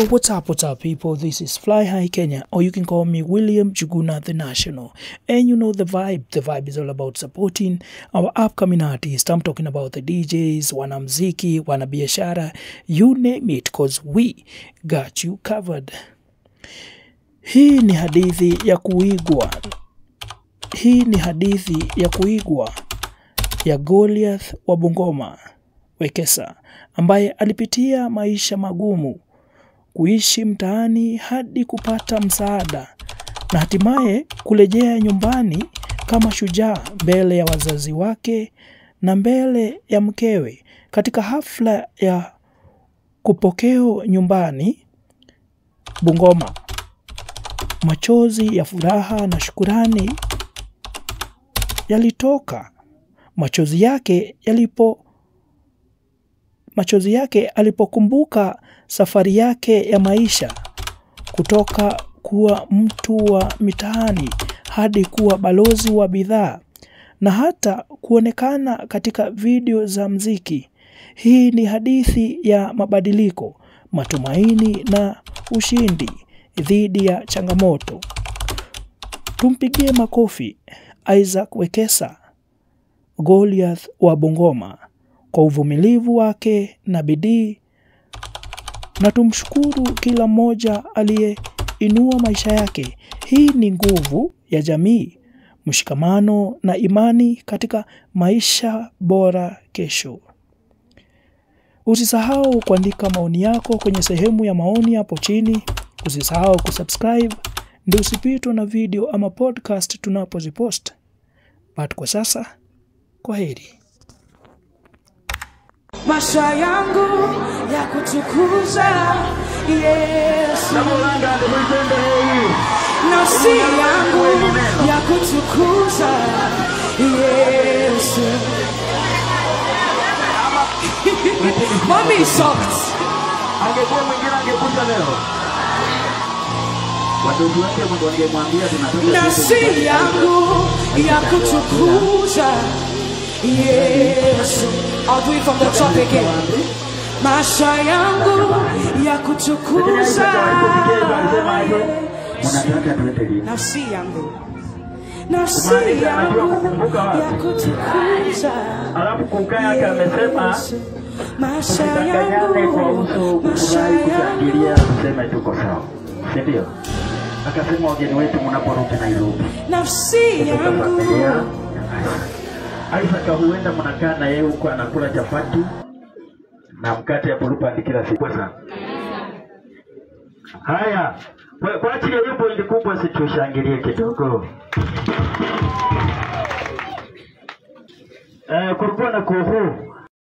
What's up people, this is Fly High Kenya, or you can call me William Juguna the National. And you know the vibe is all about supporting our upcoming artists. I'm talking about the DJs, wanamziki, wanabiashara, you name it, cause we got you covered. Hii ni hadithi ya kuigwa ya Goliath wa Bungoma, Wekesa, ambaye alipitia maisha magumu, kuishi mtaani hadi kupata msaada na hatimaye kurejea nyumbani kama shujaa mbele ya wazazi wake na mbele ya mkewe katika hafla ya kupokeo nyumbani Bungoma. Machozi ya furaha na shukurani yalitoka. Machozi yake alipokumbuka safari yake ya maisha kutoka kuwa mtu wa mitaani hadi kuwa balozi wa bidhaa na hata kuonekana katika video za mziki. Hii ni hadithi ya mabadiliko, matumaini na ushindi dhidi ya changamoto. Tumpigie makofi Isaac Wekesa, Goliath wa Bungoma, kwa uvumilivu wake na bidii, na tumshukuru kila mmoja aliyeinua maisha yake. Hii ni nguvu ya jamii, mshikamano na imani katika maisha bora kesho. Usisahau kuandika maoni yako kwenye sehemu ya maoni hapo chini. Usisahau kusubscribe ndio usipitwe na video ama podcast tunapozipost. But kwa sasa, kwaheri. Maisha yangu ya kutukuza Yesu, nafsi yangu ya kutukuza Yesu. Mommy shocked. Angekuwa mwingine angekuta leo. Watoto wake wangemwambia tunataka nafsi yangu ya kutukuza Yesu. I'll do it from the top again. Maisha yangu ya kutukuza nafsi yangu ya kutukuza. Alafu kukaa yake amesema maisha yangu kushangilia kusema tuko sawa. Ndio. Akasema wageni wetu mnaporudi Nairobi. Nafsi yangu Isaac huenda mnakaa na yeye huko anakula chapati na mkate ya Blueband kila siku sana. Haya, kwa ajili ya wimbo ile kubwa situshangilie kidogo. Kulikuwa na kuhu